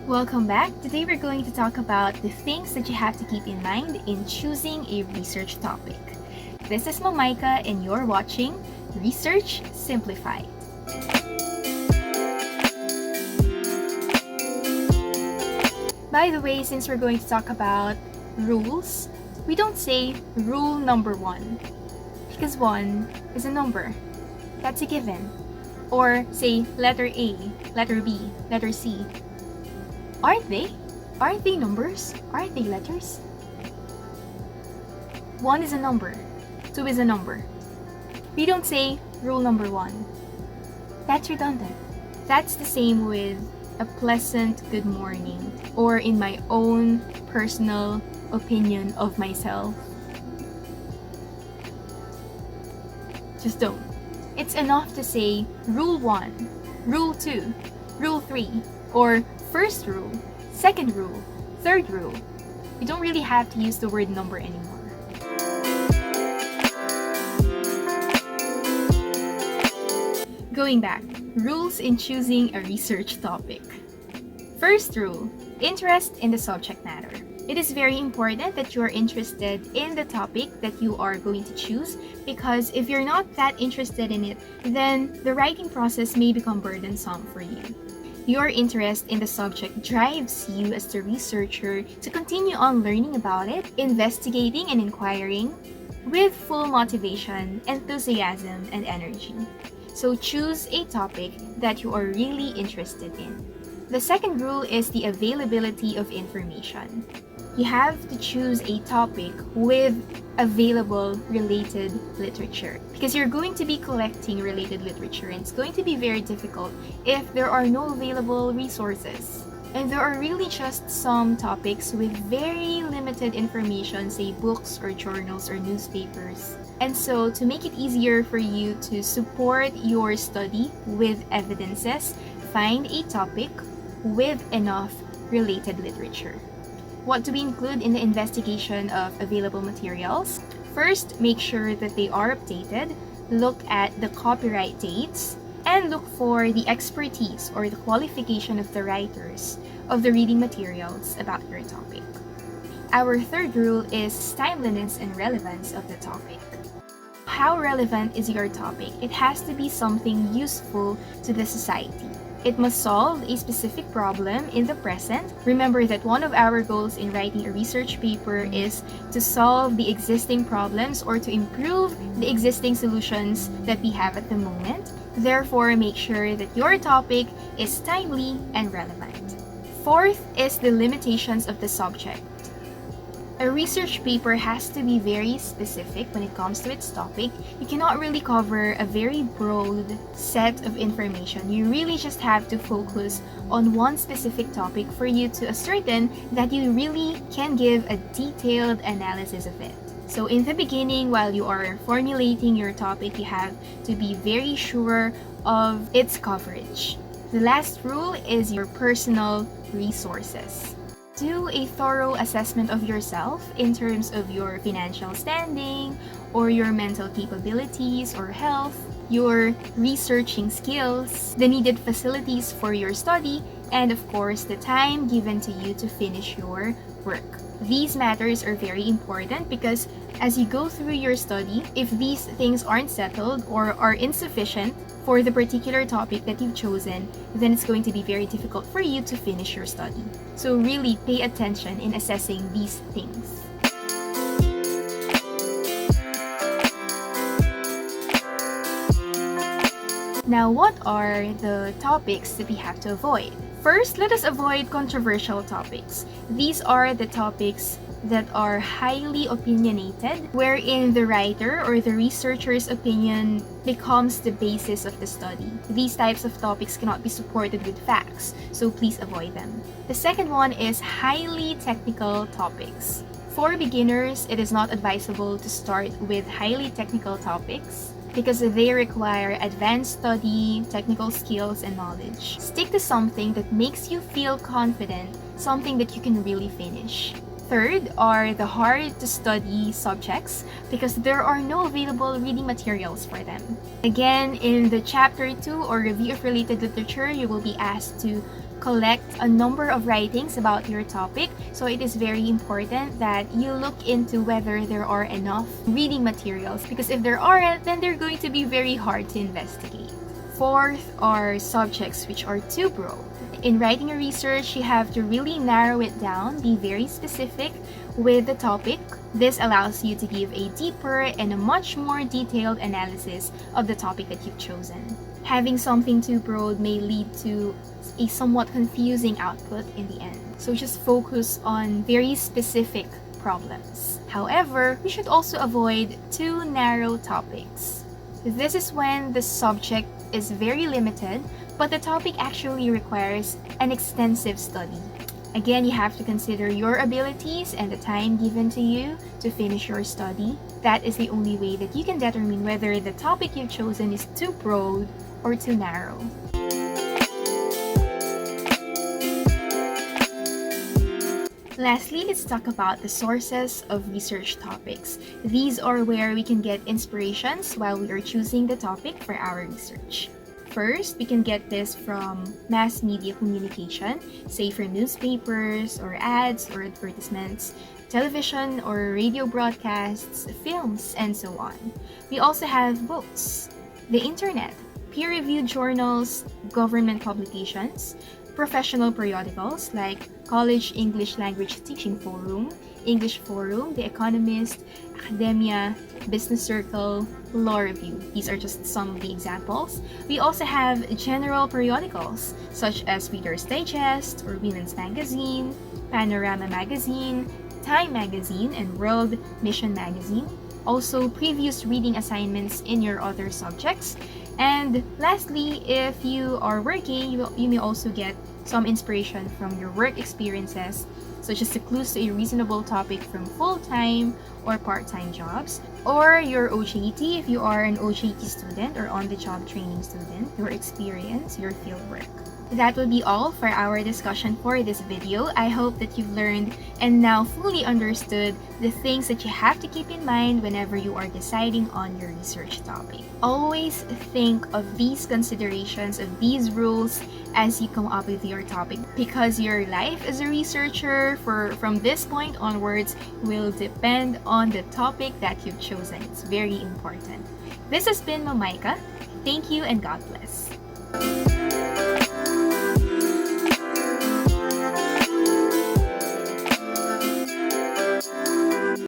Welcome back. Today we're going to talk about the things that you have to keep in mind in choosing a research topic. This is Mamaika and you're watching Research Simplified. By the way, since we're going to talk about rules, we don't say rule number 1 because 1 is a number. That's a given. Or say letter A, letter B, letter C. Aren't they? Aren't they numbers? Aren't they letters? 1 is a number. 2 is a number. We don't say rule number 1. That's redundant. That's the same with a pleasant good morning, or in my own personal opinion of myself. Just don't. It's enough to say rule 1, rule 2, rule 3, or first rule, second rule, third rule. You don't really have to use the word number anymore. Going back, rules in choosing a research topic. First rule, interest in the subject matter. It is very important that you are interested in the topic that you are going to choose, because if you're not that interested in it, then the writing process may become burdensome for you. Your interest in the subject drives you as the researcher to continue on learning about it, investigating and inquiring with full motivation, enthusiasm, and energy. So choose a topic that you are really interested in. The second rule is the availability of information. You have to choose a topic with available related literature, because you're going to be collecting related literature and it's going to be very difficult if there are no available resources. And there are really just some topics with very limited information, say books or journals or newspapers. And so to make it easier for you to support your study with evidences, find a topic with enough related literature. What do we include in the investigation of available materials? First, make sure that they are updated, look at the copyright dates, and look for the expertise or the qualification of the writers of the reading materials about your topic. Our third rule is timeliness and relevance of the topic. How relevant is your topic? It has to be something useful to the society. It must solve a specific problem in the present. Remember that one of our goals in writing a research paper is to solve the existing problems or to improve the existing solutions that we have at the moment. Therefore, make sure that your topic is timely and relevant. Fourth is the limitations of the subject. A research paper has to be very specific when it comes to its topic. You cannot really cover a very broad set of information. You really just have to focus on one specific topic for you to ascertain that you really can give a detailed analysis of it. So in the beginning, while you are formulating your topic, you have to be very sure of its coverage. The last rule is your personal resources. Do a thorough assessment of yourself in terms of your financial standing or your mental capabilities or health, your researching skills, the needed facilities for your study, and of course, the time given to you to finish your work. These matters are very important because as you go through your study, if these things aren't settled or are insufficient for the particular topic that you've chosen, then it's going to be very difficult for you to finish your study. So really pay attention in assessing these things. Now, what are the topics that we have to avoid? First, let us avoid controversial topics. These are the topics that are highly opinionated, wherein the writer or the researcher's opinion becomes the basis of the study. These types of topics cannot be supported with facts, so please avoid them. The second one is highly technical topics. For beginners, it is not advisable to start with highly technical topics because they require advanced study, technical skills, and knowledge. Stick to something that makes you feel confident, something that you can really finish. Third are the hard-to-study subjects because there are no available reading materials for them. Again, in the Chapter 2 or Review of Related Literature, you will be asked to collect a number of writings about your topic, so it is very important that you look into whether there are enough reading materials, because if there aren't, then they're going to be very hard to investigate. Fourth are subjects which are too broad. In writing a research, you have to really narrow it down, be very specific with the topic. This allows you to give a deeper and a much more detailed analysis of the topic that you've chosen. Having something too broad may lead to a somewhat confusing output in the end. So just focus on very specific problems. However, we should also avoid too narrow topics. This is when the subject is very limited, but the topic actually requires an extensive study. Again, you have to consider your abilities and the time given to you to finish your study. That is the only way that you can determine whether the topic you've chosen is too broad or too narrow. Lastly, let's talk about the sources of research topics. These are where we can get inspirations while we are choosing the topic for our research. First, we can get this from mass media communication, say for newspapers or ads or advertisements, television or radio broadcasts, films, and so on. We also have books, the internet, peer-reviewed journals, government publications, professional periodicals like College English Language Teaching Forum, English Forum, The Economist, Academia, Business Circle, Law Review. These are just some of the examples. We also have general periodicals such as Reader's Digest or Women's Magazine, Panorama Magazine, Time Magazine, and World Mission Magazine. Also, previous reading assignments in your other subjects. And lastly, if you are working, you may also get some inspiration from your work experiences, such as the clues to a reasonable topic from full-time or part-time jobs, or your OJT if you are an OJT student or on-the-job training student, your experience, your fieldwork. That will be all for our discussion for this video. I hope that you've learned and now fully understood the things that you have to keep in mind whenever you are deciding on your research topic. Always think of these considerations, of these rules as you come up with your topic, because your life as a researcher from this point onwards will depend on the topic that you've chosen. It's very important. This has been Mamaika. Thank you and God bless.